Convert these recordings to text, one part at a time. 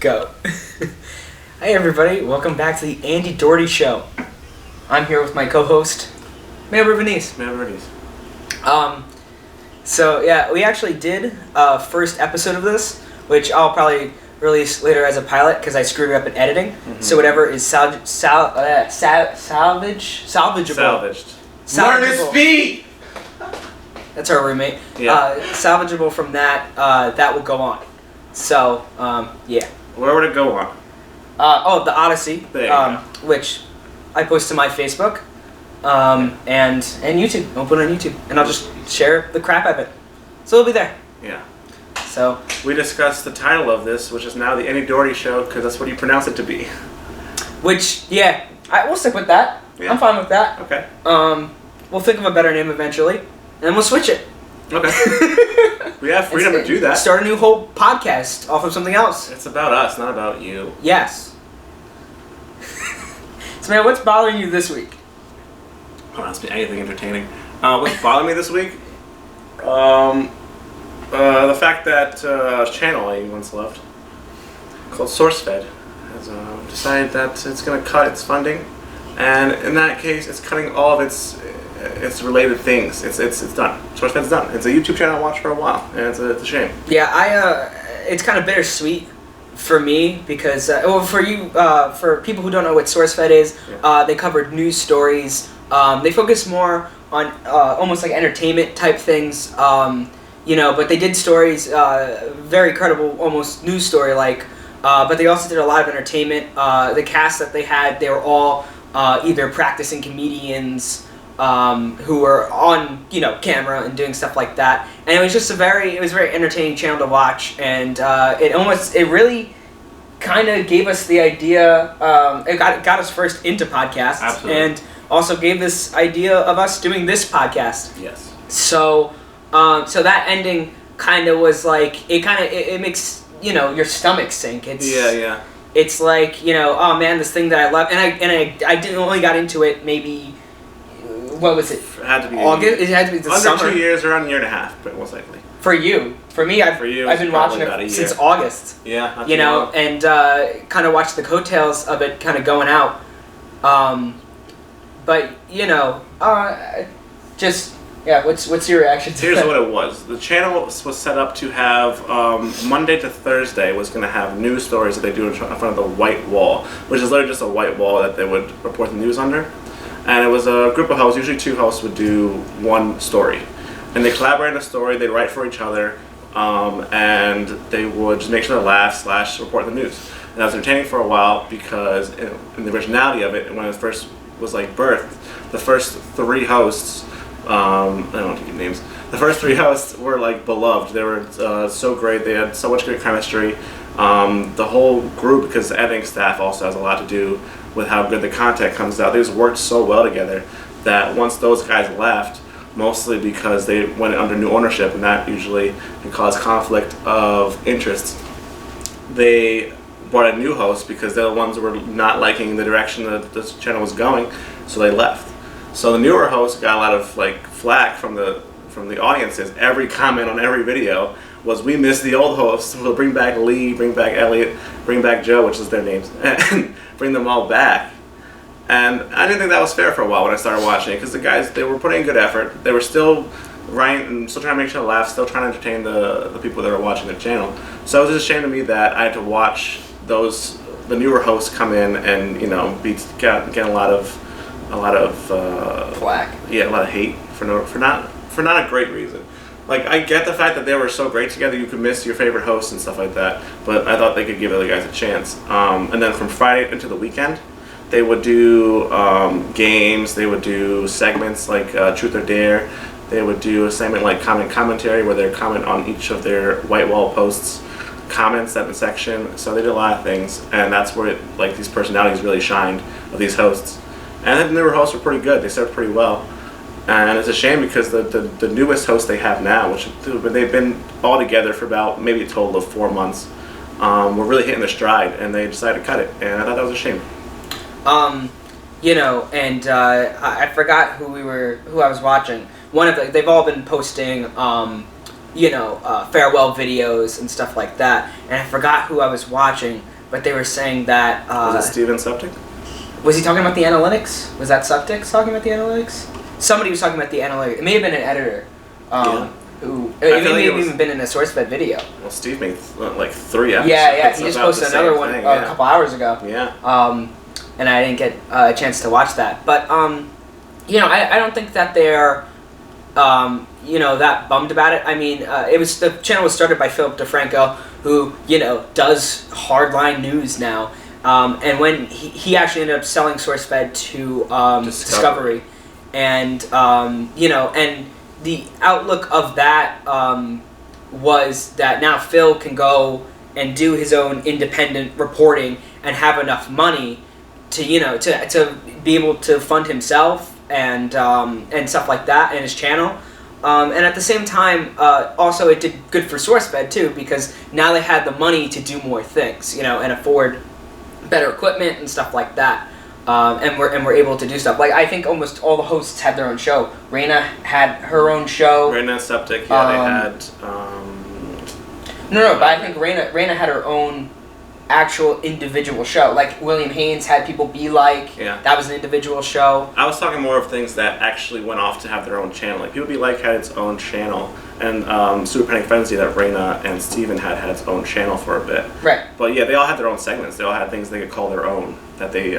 Go. Hey everybody, welcome back to the Andy Doorty Show. I'm here with my co-host, Mayor Venice. So yeah, we actually did a first episode of this, which I'll probably release later as a pilot because I screwed up in editing. Mm-hmm. So whatever is salvageable. Learn to speak! That's our roommate. Yeah. Salvageable from that, that will go on. So, yeah. Where would it go on? The Odyssey, which I post to my Facebook, and YouTube. I'll put it on YouTube, and I'll just share the crap of it. So it'll be there. Yeah. So we discussed the title of this, which is now the Andy Doorty Show, because that's what you pronounce it to be. Which, yeah, we'll stick with that. Yeah. I'm fine with that. Okay. We'll think of a better name eventually, and then we'll switch it. Okay. We have freedom to do that. Start a new whole podcast off of something else. It's about us, not about you. Yes. So, man, what's bothering you this week? Oh, it must be anything entertaining. What's bothering me this week? The fact that channel I once left, called SourceFed, has decided that it's going to cut its funding, and in that case, it's cutting all of its related things. It's done. SourceFed's done. It's a YouTube channel I watched for a while, and it's a shame. Yeah, it's kind of bittersweet for me because, for you, for people who don't know what SourceFed is, they covered news stories. They focus more on almost like entertainment type things, but they did stories, very credible, almost news story like, but they also did a lot of entertainment. The cast that they had, they were all either practicing comedians, who were on, camera and doing stuff like that, and it was just a very entertaining channel to watch, and it really kind of gave us the idea. It got us first into podcasts. Absolutely. And also gave this idea of us doing this podcast. Yes. So, so that ending kind of was like it makes your stomach sink. Yeah. It's like oh man, this thing that I love, and I didn't only got into it maybe. What was it? It had to be August. It had to be the under summer. 2 years, around a year and a half, but most likely. For you, for me, I've been watching it since August. Yeah. And kind of watched the coattails of it, kind of going out. But what's your reaction to Here's that? what it was. The channel was set up to have Monday to Thursday was going to have news stories that they do in front of the white wall, which is literally just a white wall that they would report the news under. And it was a group of hosts, usually two hosts would do one story. And they collaborate on a story, they'd write for each other, and they would just make sure to laugh / report the news. And that was entertaining for a while because in the originality of it, when it first was like birthed, the first three hosts, I don't want to give names, the first three hosts were like beloved. They were so great, they had so much good chemistry. The whole group, because the editing staff also has a lot to do with how good the content comes out. They just worked so well together that once those guys left, mostly because they went under new ownership, and that usually can cause conflict of interest, they brought a new host because they're the ones who were not liking the direction that this channel was going, so they left. So the newer host got a lot of flack from the audiences. Every comment on every video was, "We miss the old hosts. We'll bring back Lee, bring back Elliot, bring back Joe," which is their names, and bring them all back. And I didn't think that was fair for a while when I started watching it, because the guys, they were putting in good effort. They were still writing and still trying to make sure to laugh, still trying to entertain the people that were watching their channel. So it was just a shame to me that I had to watch the newer hosts come in and get a lot of flack. Yeah, a lot of hate for not a great reason. Like, I get the fact that they were so great together, you could miss your favorite hosts and stuff like that, but I thought they could give other guys a chance. And then from Friday into the weekend, they would do games, they would do segments like Truth or Dare, they would do a segment like commentary where they comment on each of their white wall posts, comments in the section. So they did a lot of things, and that's where these personalities really shined of these hosts. And the newer hosts were pretty good, they served pretty well. And it's a shame because the newest host they have now, which they've been all together for about maybe a total of 4 months, were really hitting their stride, and they decided to cut it, and I thought that was a shame. I forgot who I was watching. They've all been posting farewell videos and stuff like that. And I forgot who I was watching, but they were saying that. Was it Steven Septic? Was he talking about the analytics? Was that Septic talking about the analytics? Somebody was talking about the analytics. It may have been an editor. Who it may have even been in a SourceFed video. Well, Steve made like 3 episodes. Yeah, he just posted another one a couple hours ago. Yeah. And I didn't get a chance to watch that. But, I don't think that they're, that bummed about it. I mean, the channel was started by Philip DeFranco, who, does hardline news now. And when he actually ended up selling SourceFed to Discovery. And, and the outlook of that was that now Phil can go and do his own independent reporting and have enough money to to be able to fund himself and stuff like that and his channel. And at the same time, also it did good for SourceFed too, because now they had the money to do more things, and afford better equipment and stuff like that. And we're able to do stuff. Like, I think almost all the hosts had their own show. Raina had her own show. Raina Septic, they had... but I think Raina had her own actual individual show. Like, William Haynes had People Be Like. Yeah. That was an individual show. I was talking more of things that actually went off to have their own channel. Like, People Be Like had its own channel. And Super Panic Frenzy, that Raina and Steven had its own channel for a bit. Right. But yeah, they all had their own segments. They all had things they could call their own that they...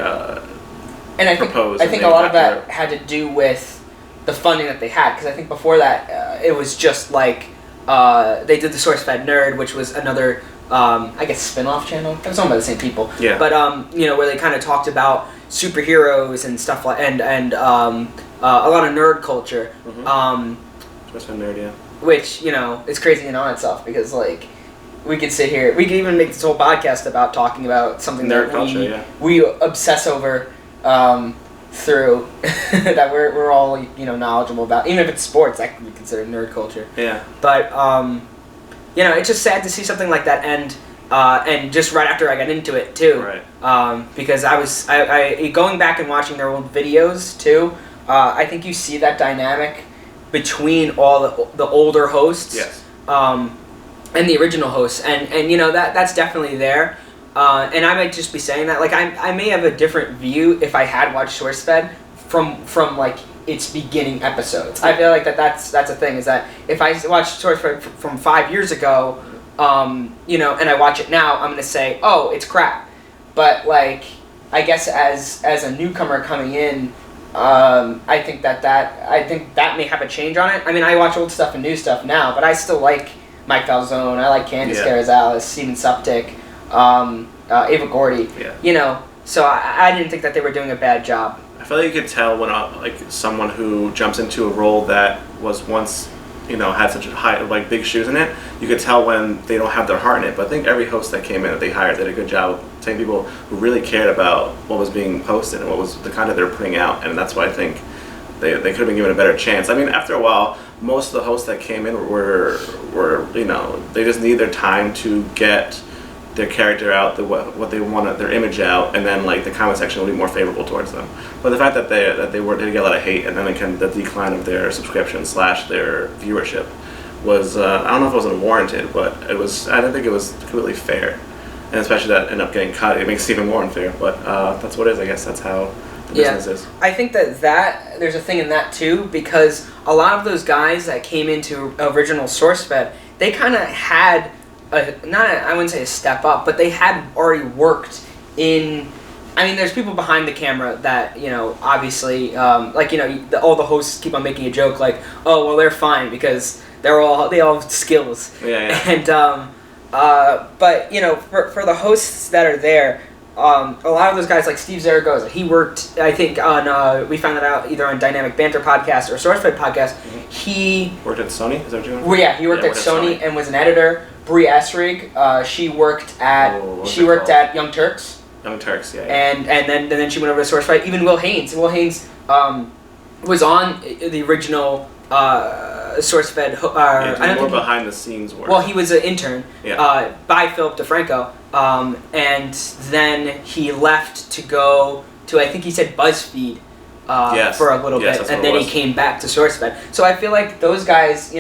And I think a lot of that had to do with the funding that they had, because I think before that it was just like they did the SourceFed Nerd, which was another spin-off channel. It was owned by the same people. Yeah. But where they kind of talked about superheroes and stuff like and a lot of nerd culture. SourceFed Nerd, yeah. Which is crazy in on itself, because like we could sit here, we could even make this whole podcast about talking about something nerd that culture, we obsess over. Through that we're all knowledgeable about, even if it's sports, that could be considered nerd culture. Yeah. But it's just sad to see something like that end, and just right after I got into it too. Right. Because I going back and watching their old videos too. I think you see that dynamic between all the older hosts. Yes. And the original hosts, and that's definitely there. And I might just be saying that, like, I may have a different view if I had watched SourceFed from like its beginning episodes. I feel like that's a thing, is that if I watched SourceFed from 5 years ago, and I watch it now, I'm gonna say, oh, it's crap. But like, I guess as a newcomer coming in, I think that may have a change on it. I mean, I watch old stuff and new stuff now, but I still like Mike Falzone. I like Candice Carrizales, Steven Suptic. Ava Gordy, so I didn't think that they were doing a bad job. I feel like you could tell when someone who jumps into a role that was once had such a high, like, big shoes in it, you could tell when they don't have their heart in it. But I think every host that came in that they hired did a good job of taking people who really cared about what was being posted and what was the content they were putting out, and that's why I think they could have been given a better chance. I mean, after a while, most of the hosts that came in were they just need their time to get their character out, what they want, their image out, and then like the comment section will be more favorable towards them. But the fact that they get a lot of hate, and then again the decline of their subscription / their viewership was I don't know if it was unwarranted, but I didn't think it was completely fair, and especially that ended up getting cut. It makes it even more unfair. But that's what it is. I guess that's how the business is. I think that there's a thing in that too, because a lot of those guys that came into original SourceFed, they kind of had. I wouldn't say a step up, but they had already worked in. I mean, there's people behind the camera that obviously, all the hosts keep on making a joke like, oh well, they're fine because they all have skills. Yeah. And but for the hosts that are there, a lot of those guys like Steve Zaragoza, he worked, I think, on we found it out either on Dynamic Banter podcast or SourceFed podcast. Mm-hmm. He worked at Sony. Is that what you're doing? Well, yeah, he worked at Sony and was an editor. Bree Esrig, she worked at Young Turks. Young Turks, yeah. And then she went over to SourceFed. Even Will Haynes. Will Haynes was on the original SourceFed. More behind the scenes work. Well, he was an intern by Philip DeFranco, and then he left to go to, I think he said, BuzzFeed, for a little bit, and then he came back to SourceFed. So I feel like those guys,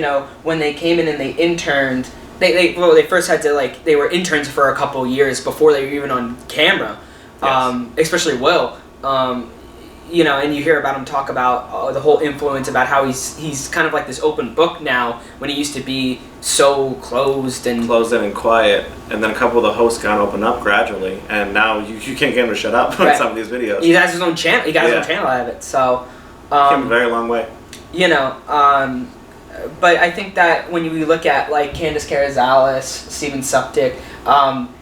when they came in and they interned, they first had to they were interns for a couple years before they were even on camera. Yes. Especially Will. And you hear about him talk about the whole influence about how he's kind of like this open book now when he used to be so closed in and quiet, and then a couple of the hosts got opened up gradually, and now you can't get him to shut up on some of these videos. He has his own channel. He got his own channel out of it. So came a very long way. But I think that when you look at like Candace Carrizales, Steven Suptic,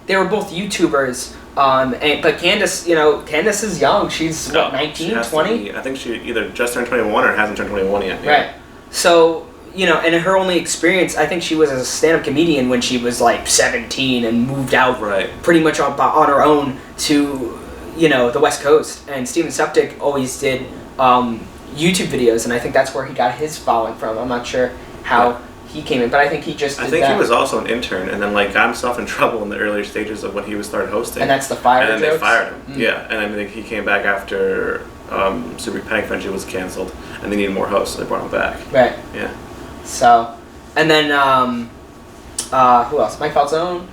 they were both YouTubers. But Candace is young. She's 19, 20? I think she either just turned 21 or hasn't turned 21 yet. Yeah. Right. So, and her only experience, I think she was as a stand-up comedian when she was like 17 and moved out pretty much on her own to, the West Coast. And Steven Suptic always did YouTube videos, and I think that's where he got his following from. I'm not sure how he came in, but I think he just did he was also an intern, and then got himself in trouble in the earlier stages of when he was started hosting. And that's the fire jokes? And then they fired him. Mm. Yeah, and I think he came back after Super Panic Frenzy was canceled, and they needed more hosts, so they brought him back. Right. Yeah. So, and then who else? Mike Falzone.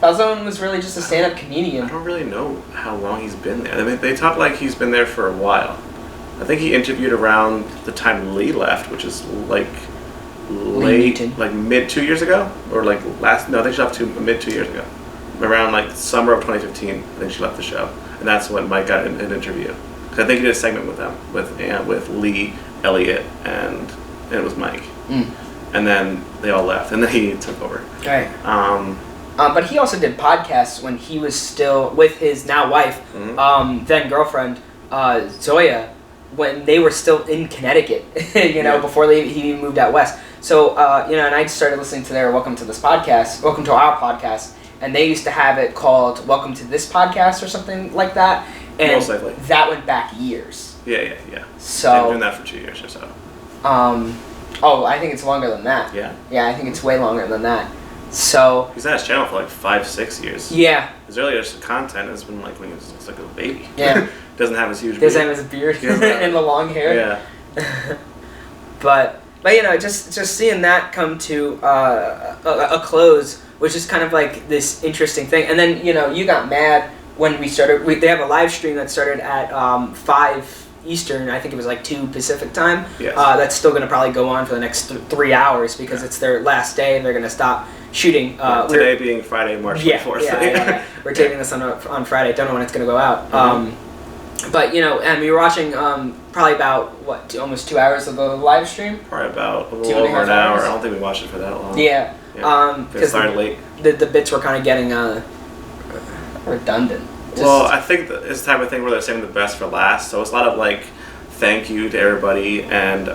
Falzone was really just a stand-up comedian. I don't really know how long he's been there. I mean, they talk like he's been there for a while. I think he interviewed around the time Lee left, which is mid 2 years ago, or I think she left mid 2 years ago, around summer of 2015. I think she left the show, and that's when Mike got an interview. Cause I think he did a segment with them, with Lee, Elliot, and it was Mike. Mm. And then they all left, and then he took over. Right. But he also did podcasts when he was still with his now wife, then girlfriend, Zoya, when they were still in Connecticut, before he moved out west. So, and I started listening to their Welcome to Our Podcast, and they used to have it called Welcome to This Podcast or something like that. And most likely. That went back years. Yeah. So they've been doing that for 2 years or so. I think it's longer than that. Yeah? Yeah, I think it's way longer than that. So he's had his channel for 5-6 years. Yeah. His earlier content has been when he was a baby. Yeah. Doesn't have his huge beard. Doesn't have his beard and the long hair. Yeah. But just seeing that come to a close was just kind of this interesting thing. And then, you got mad when we started. They have a live stream that started at 5 Eastern. I think it was 2 Pacific time. Yes. That's still going to probably go on for the next 3 hours because it's their last day and they're going to stop shooting. Today being Friday, March 24th. Yeah. We're taping this on Friday. Don't know when it's going to go out. Mm-hmm. But, and we were watching probably about, almost 2 hours of the live stream? Probably about a little over an hour. I don't think we watched it for that long. Yeah. Because it started late. The bits were kind of getting redundant. Well, I think it's the type of thing where they're saving the best for last. So it's a lot of, thank you to everybody and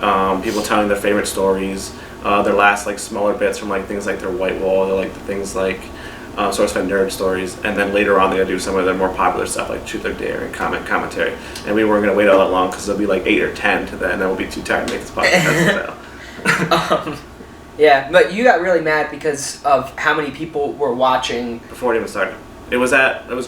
people telling their favorite stories. Their last, smaller bits from, things like their white wall. They're, the things SourceFed nerd stories, and then later on they're going to do some of their more popular stuff like Truth or Dare and commentary. And we weren't going to wait all that long because there'll be 8 or 10 to that, and then we'll be too tired to make this podcast. Yeah, but you got really mad because of how many people were watching before it even started. It was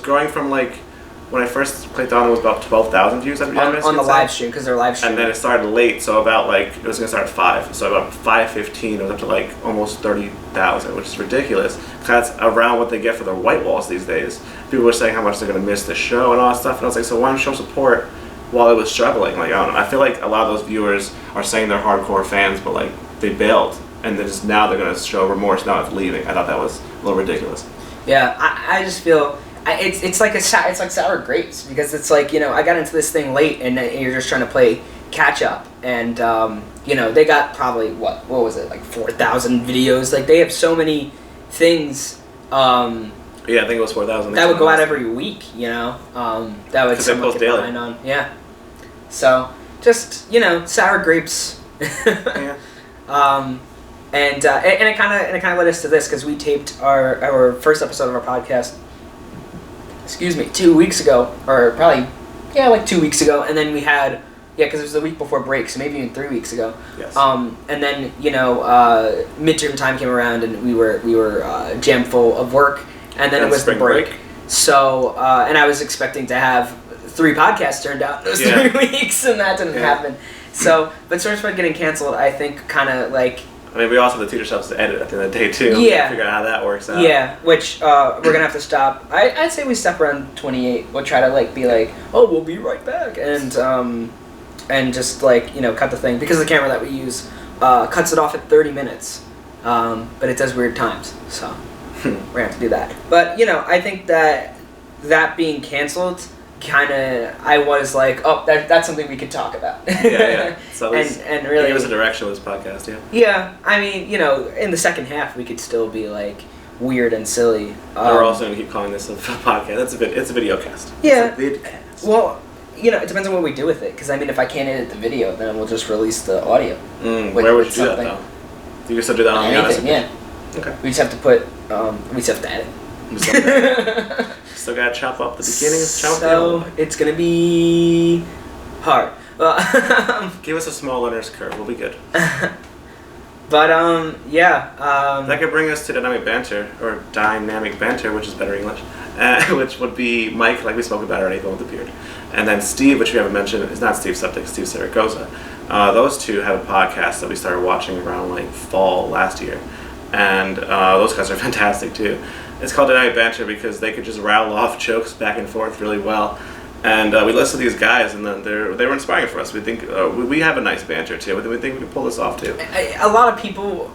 growing from when I first clicked on, it was about 12,000 views on the live stream because they're live streaming. And then it started late, so about it was going to start at 5. So about 5:15, it was up to almost 30,000, which is ridiculous. That's around what they get for their white walls these days. People were saying how much they're going to miss the show and all that stuff, and I was so why don't you show support while it was struggling? I don't know. I feel like a lot of those viewers are saying they're hardcore fans, but they bailed, and now they're going to show remorse now of leaving. I thought that was a little ridiculous. Yeah, I just feel. It's like sour grapes because it's I got into this thing late and you're just trying to play catch up and they got probably what was it 4,000 videos they have so many things I think it was 4,000 that would go out every week that would someone get behind on so just sour grapes yeah. And it kind of led us to this because we taped our first episode of our podcast 2 weeks ago, or probably, 2 weeks ago, and then we had, because it was the week before break, so maybe even 3 weeks ago. Yes. And then, midterm time came around, and we were jam full of work, and then it was the break. So, and I was expecting to have 3 podcasts turned out in those 3 weeks, and that didn't happen. So, but SourceFed getting canceled, I think, kind of like. I mean, we also have the teach ourselves to edit at the end of the day too. Yeah. Figure out how that works out. Yeah, which we're gonna have to stop. I'd say we stop around 28. We'll try to like be like, oh, we'll be right back, and just like cut the thing because the camera that we use cuts it off at 30 minutes, but it does weird times, so we're gonna have to do that. But I think that being canceled. I was like, oh, that's something we could talk about. Yeah. So and really give us a direction with this podcast, yeah. Yeah, I mean, in the second half we could still be like weird and silly. We're also gonna keep calling this a podcast. It's a video cast. Yeah. It's a vidcast. Well, it depends on what we do with it. Because I mean, if I can't edit the video, then we'll just release the audio. Where would you do that though? You just have to do that on anything, yeah. Okay. We just have to put. We just have to edit. Still gotta chop up the beginning. So it's gonna be hard. Give us a small learner's curve. We'll be good. But yeah. That could bring us to dynamic banter, which is better English. Which would be Mike, like we spoke about already, the one with the beard, and then Steve, which we haven't mentioned, is not Steve Septic, Steve Saragosa. Those two have a podcast that we started watching around like fall last year, and those guys are fantastic too. It's called Dynamic Banter because they could just rattle off jokes back and forth really well. And we listened to these guys, and then they were inspiring for us. We think we have a nice banter too. We think we can pull this off too. A lot of people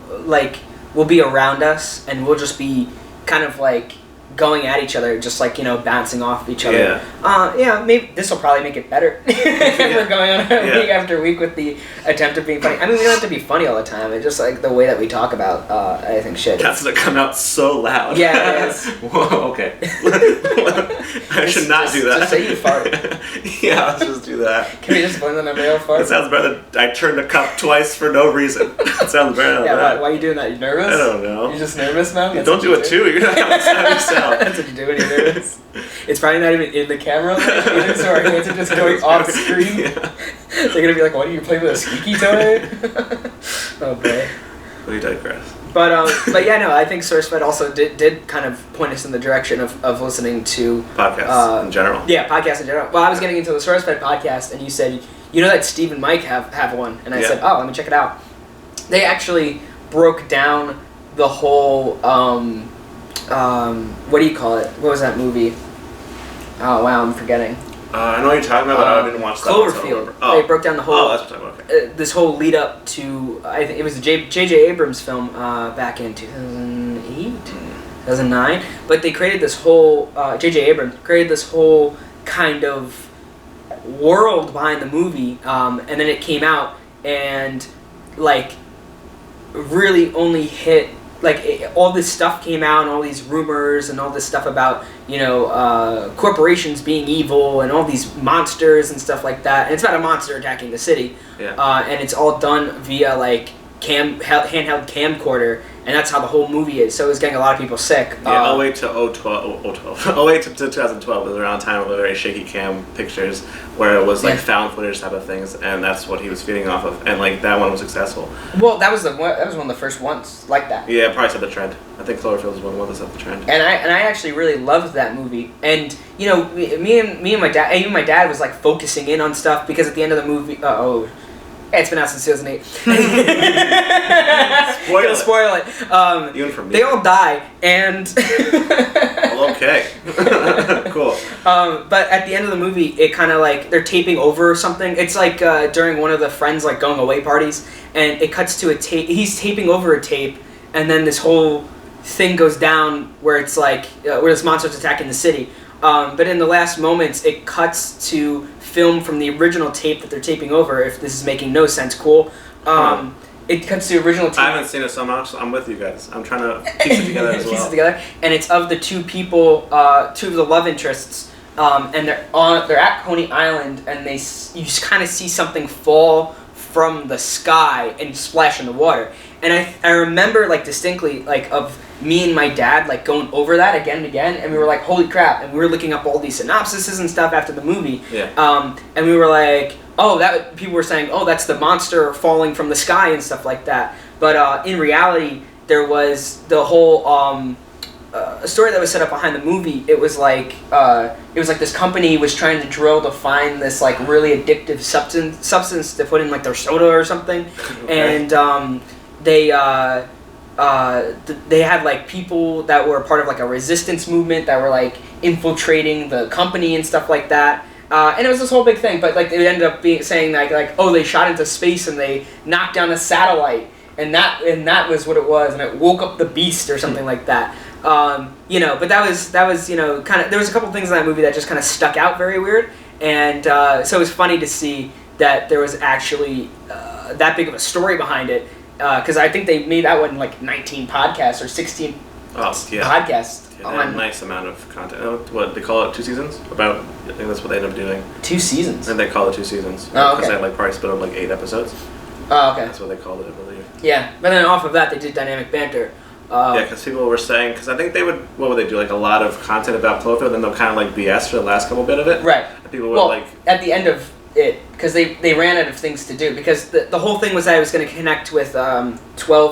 will be around us, and we'll just be kind of like going at each other, just like bouncing off each other. Yeah. Maybe this will probably make it better. We're going on week after week with the attempt of being funny. I mean, we don't have to be funny all the time. It's just like the way that we talk about. I think shit. That's gonna come out so loud. Yeah, it is. Whoa. Okay. I should not do that. Just say you fart. Yeah, let's just do that. Can we just blame on a real fart? It sounds better than I turned the cup twice for no reason. It sounds better. Yeah. Why are you doing that? You nervous? I don't know. You're just nervous now. Don't do it too. You're gonna have to stop yourself. That's what you do when you're nervous. It's probably not even in the camera, so our hands are just going off screen. Yeah. They're gonna be like, "What are you playing with a squeaky toy?" Oh boy. We digress. But yeah, no, I think SourceFed also did kind of point us in the direction of listening to podcasts in general. Yeah, podcasts in general. Well, I was getting into the SourceFed podcast, and you said, that Steve and Mike have one, and I said, oh, let me check it out. They actually broke down the whole. What do you call it? What was that movie? Oh wow, I'm forgetting. I know what you're talking about, but I didn't watch that. Cloverfield. They broke down the whole. Oh, that's what I'm talking about. Okay. This whole lead up to I think it was the J.J. Abrams film back in 2008, 2009. But they created this whole J.J. Abrams created this whole kind of world behind the movie, and then it came out and really only hit. All this stuff came out, and all these rumors, and all this stuff about corporations being evil, and all these monsters and stuff like that. And it's about a monster attacking the city, and it's all done via handheld camcorder, and that's how the whole movie is. So it was getting a lot of people sick. Yeah, 08 to 08 to 2012 was around time of the very shaky cam pictures, where it was found footage type of things, and that's what he was feeding off of, and that one was successful. Well, that was one of the first ones like that. Yeah, it probably set the trend. I think Cloverfield was one that set the trend. And I actually really loved that movie, and me and my dad, even my dad was focusing in on stuff because at the end of the movie, it's been out since 2008. Spoil it. Even for me. They all die, and well, okay. Cool. But at the end of the movie, it kind of they're taping over something. It's during one of the friends going away parties, and it cuts to a tape. He's taping over a tape, and then this whole thing goes down where it's where this monster's attacking the city. But in the last moments, it cuts to film from the original tape that they're taping over. If this is making no sense, cool. It cuts to the original tape. I haven't seen it so much. I'm with you guys. I'm trying to piece it together as well. Piece it together, and it's of the two people, two of the love interests, and they're at Coney Island, and you kind of see something fall from the sky and splash in the water. And I remember distinctly of me and my dad going over that again and again, and we were like, holy crap, and we were looking up all these synopsises and stuff after the movie. Yeah. And we were like, people were saying, oh, that's the monster falling from the sky and stuff like that. But in reality, there was the whole a story that was set up behind the movie. It was like this company was trying to drill to find this like really addictive substance to put in like their soda or something, Okay. and they had like people that were part of like a resistance movement that were like infiltrating the company and stuff like that. And it was this whole big thing, but like it ended up saying like oh, they shot into space and they knocked down a satellite, and that was what it was, and it woke up the beast or something like that. But that was kind of, there was a couple things in that movie that just kind of stuck out very weird, and so it was funny to see that there was actually that big of a story behind it, because I think they made that one like 19 podcasts or 16 podcasts. Yeah, a nice amount of content. What they call it, 2 seasons? I think that's what they end up doing. 2 seasons. And they call it 2 seasons. Oh, okay. Because they like probably split up like 8 episodes. Oh, okay. That's what they called it, I believe. Yeah, but then off of that they did dynamic banter. Yeah, because people were saying, because I think what would they do, like a lot of content about Cloverfield, then they'll kind of like BS for the last couple bit of it. Right. And people were like, at the end of it, because they ran out of things to do, because the whole thing was that it was going to connect with 12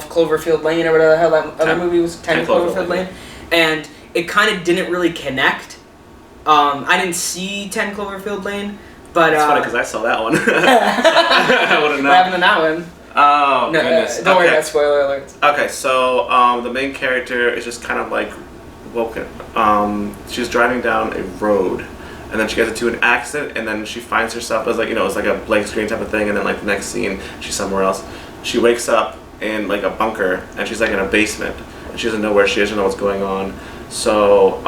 Cloverfield Lane or whatever the hell that other movie was, 10 Cloverfield Lane, and it kind of didn't really connect. I didn't see 10 Cloverfield Lane, but it's funny because I saw that one. I wouldn't know. What happened in that one? Oh, no, goodness. Don't worry about spoiler alerts. Okay, so the main character is just kind of like woken. She's driving down a road, and then she gets into an accident, and then she finds herself as like, it's like a blank screen type of thing, and then like the next scene, she's somewhere else. She wakes up in like a bunker, and she's like in a basement, and she doesn't know where she is, she doesn't know what's going on. So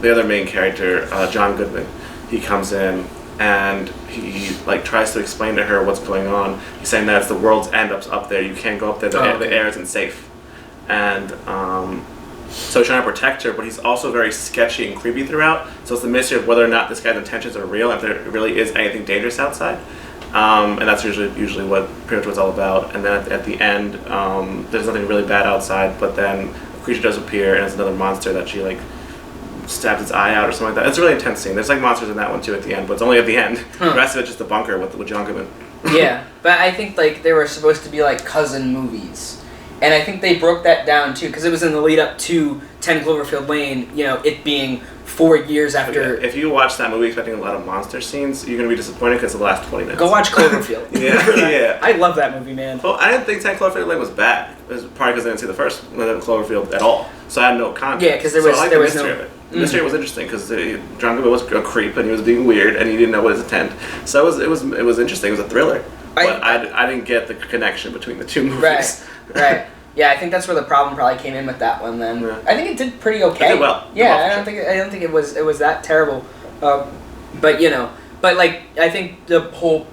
the other main character, John Goodman, he comes in, and he like tries to explain to her what's going on. He's saying that it's the world's end up there. You can't go up there. The air isn't safe, and so he's trying to protect her. But he's also very sketchy and creepy throughout. So it's the mystery of whether or not this guy's intentions are real, if there really is anything dangerous outside. And that's usually what pretty much what it's all about. And then at the end, there's nothing really bad outside, but then a creature does appear, and it's another monster that she like stabs its eye out or something like that. It's a really intense scene. There's like monsters in that one too at the end, but it's only at the end. The rest of it's just a bunker with John Goodman. Yeah, but I think like they were supposed to be like cousin movies, and I think they broke that down too, because it was in the lead up to 10 Cloverfield Lane. It being 4 years after. If you watch that movie expecting a lot of monster scenes, you're gonna be disappointed because of the last 20 minutes. Go watch Cloverfield. Yeah. I love that movie, man. Well, I didn't think 10 Cloverfield Lane was bad. It was probably because I didn't see the first Cloverfield at all, so I had no context. Yeah, because there was mystery of it. The mystery was interesting because John Goodman was a creep and he was being weird and he didn't know what his intent. So it was interesting. It was a thriller, but I didn't get the connection between the two movies. Right. Yeah, I think that's where the problem probably came in with that one. Then I think it did pretty okay. It did well. Yeah, I don't think it was that terrible. But like I think the whole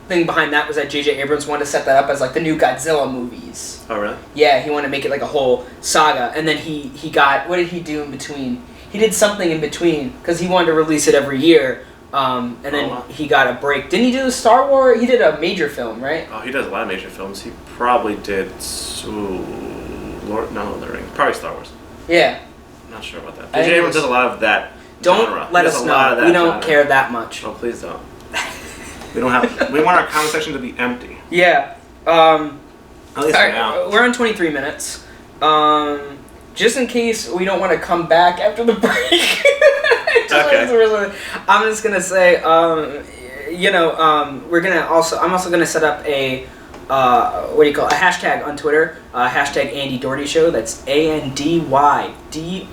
thing behind that was that J.J. Abrams wanted to set that up as like the new Godzilla movies. Oh really? Yeah, he wanted to make it like a whole saga, and then he got, what did he do in between? He did something in between because he wanted to release it every year. And then he got a break. Didn't he do the Star Wars? He did a major film, right? Oh, he does a lot of major films. He probably did Lord of the Rings. Probably Star Wars. Yeah. Not sure about that. J.J. Abrams does a lot of that Don't genre. let us know. We don't care that much. Oh, please don't. We want our comment section to be empty. Yeah. At least now. We're on 23 minutes. Just in case we don't want to come back after the break. Okay. I'm just gonna say, I'm also gonna set up a a hashtag on Twitter, hashtag Andy Doorty Show. That's ANDYDOORTY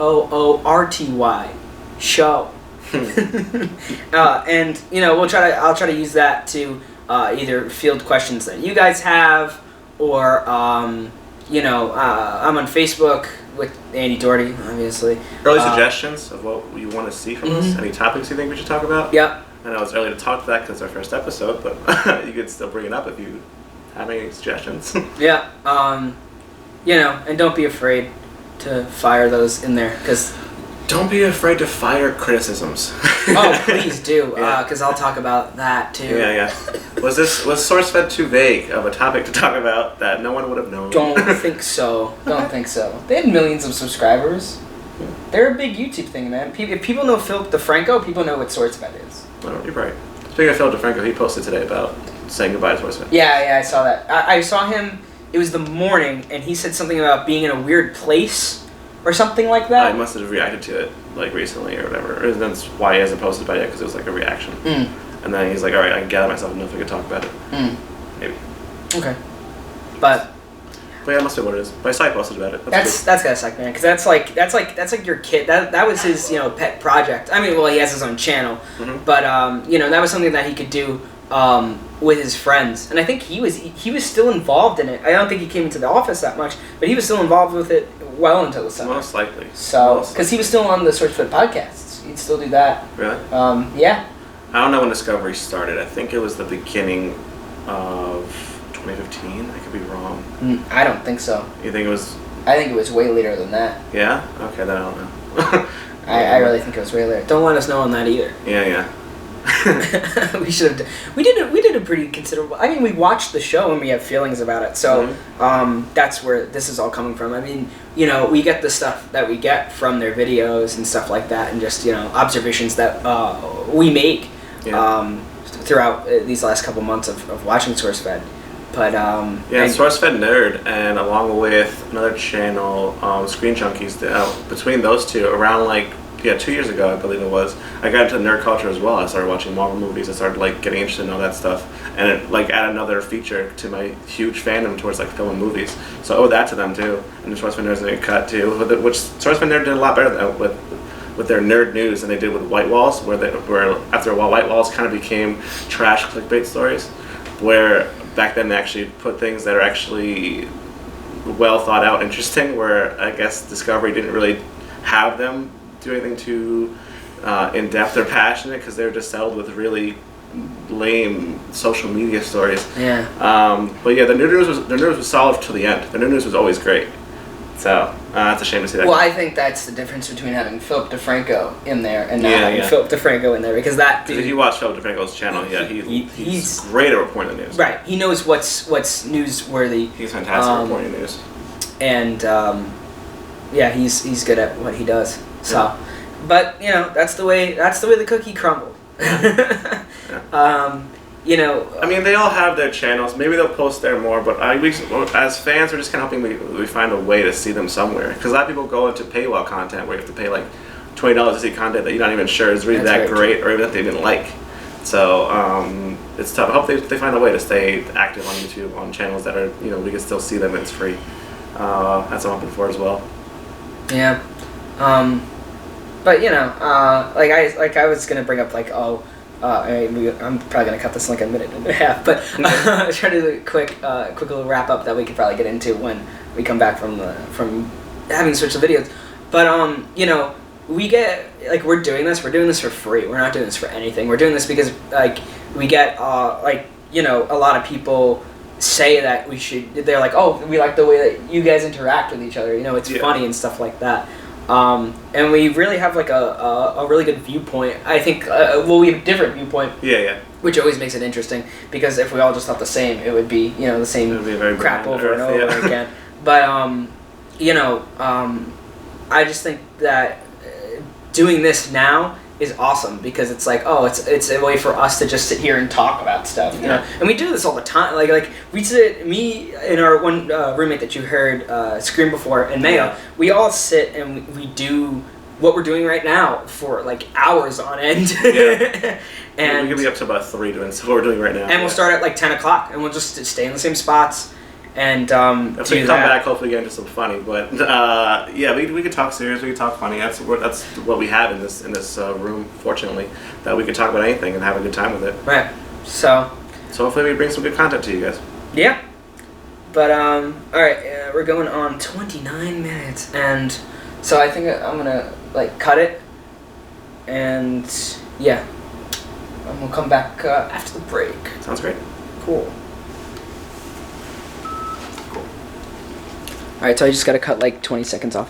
show. And I'll try to use that to either field questions that you guys have, or I'm on Facebook with Andy Doorty, obviously. Early suggestions of what you want to see from us? Any topics you think we should talk about? Yep. I know it's early to talk to that because it's our first episode, but you could still bring it up if you have any suggestions. Yeah. And don't be afraid to fire those in there, because... Don't be afraid to fire criticisms. Oh, please do, because I'll talk about that too. Yeah. Was SourceFed too vague of a topic to talk about that no one would have known? Don't think so. They had millions of subscribers. They're a big YouTube thing, man. If people know Phil DeFranco, people know what SourceFed is. Oh, you're right. Speaking of Phil DeFranco, he posted today about saying goodbye to SourceFed. Yeah, I saw that. I saw him, it was the morning, and he said something about being in a weird place. or something like I that. must have reacted to it like recently or whatever. And that's why he hasn't posted about it yet, because it was like a reaction. And then he's like, all right, I can gather myself enough, I can talk about it. Maybe. Okay. But yeah, that must be what it is. But I side posted about it. That's gotta suck, man. Because that's like your kid. That was his pet project. I mean, well, he has his own channel, but that was something that he could do with his friends. And I think he was still involved in it. I don't think he came into the office that much, but he was still involved with it well until the summer. Most likely. So because he was still on the Switchfoot podcasts, he'd still do that. Really? Yeah. I don't know when Discovery started. I think it was the beginning of 2015. I could be wrong. I don't think so. You think it was? I think it was way later than that. Yeah? Okay, then I don't know. I really think it was way later. Don't let us know on that either. Yeah. We should have. We did a pretty considerable. I mean, we watched the show and we have feelings about it. So that's where this is all coming from. I mean, we get the stuff that we get from their videos and stuff like that, and just observations that we make throughout these last couple months of watching SourceFed. But SourceFed Nerd, and along with another channel, Screen Junkies. Between those two, around 2 years ago, I believe it was, I got into nerd culture as well. I started watching Marvel movies. I started getting interested in all that stuff, and it added another feature to my huge fandom towards film and movies. So I owe that to them too. And the SourceFed Nerds did a cut too, which SourceFed Nerd did a lot better than with their nerd news than they did with White Walls, where after a while White Walls kind of became trash clickbait stories, where back then they actually put things that are actually well thought out, interesting, where I guess Discovery didn't really have them do anything too in-depth or passionate, because they were just settled with really lame social media stories. Yeah. But yeah, the nerd news was solid to the end. The nerd news was always great. So it's a shame to see that. Well, I think that's the difference between having Philip DeFranco in there and not having Philip DeFranco in there, because that dude, if you watch Philip DeFranco's channel, he's great at reporting the news. Right. He knows what's newsworthy. He's fantastic at reporting news. And he's good at what he does. So, but that's the way the cookie crumbled. I mean, they all have their channels. Maybe they'll post there more, but as fans, we're just kind of hoping we find a way to see them somewhere. Because a lot of people go into paywall content where you have to pay $20 to see content that you're not even sure is really that great, or even that they didn't like. So it's tough. I hope they find a way to stay active on YouTube on channels that are we can still see them and it's free. That's what I'm hoping for as well. Yeah. But I was gonna bring up I'm probably gonna cut this in a minute and a half, but try to do a quick little wrap up that we could probably get into when we come back from having switched the videos. But we get we're doing this for free. We're not doing this for anything. We're doing this because we get a lot of people say that we should. They're like, oh, we like the way that you guys interact with each other. It's funny and stuff like that. And we really have a really good viewpoint. I think we have a different viewpoint. Yeah. Which always makes it interesting, because if we all just thought the same, it would be the same crap over and over again. But I just think that doing this now is awesome, because it's it's a way for us to just sit here and talk about stuff, and we do this all the time. We sit, me and our one roommate that you heard scream before, and Mayo, we all sit and we do what we're doing right now for hours on end. And we could be up to about 3 doing what we're doing right now, and we'll start at 10 o'clock, and we'll just stay in the same spots. And if we come back, hopefully get into some funny. But we could talk serious. We could talk funny. That's what we have in this room. Fortunately, that we can talk about anything and have a good time with it. Right. So hopefully we bring some good content to you guys. Yeah. But all right, we're going on 29 minutes, and so I think I'm gonna cut it, and and we'll come back after the break. Sounds great. Cool. Alright, so I just gotta cut 20 seconds off of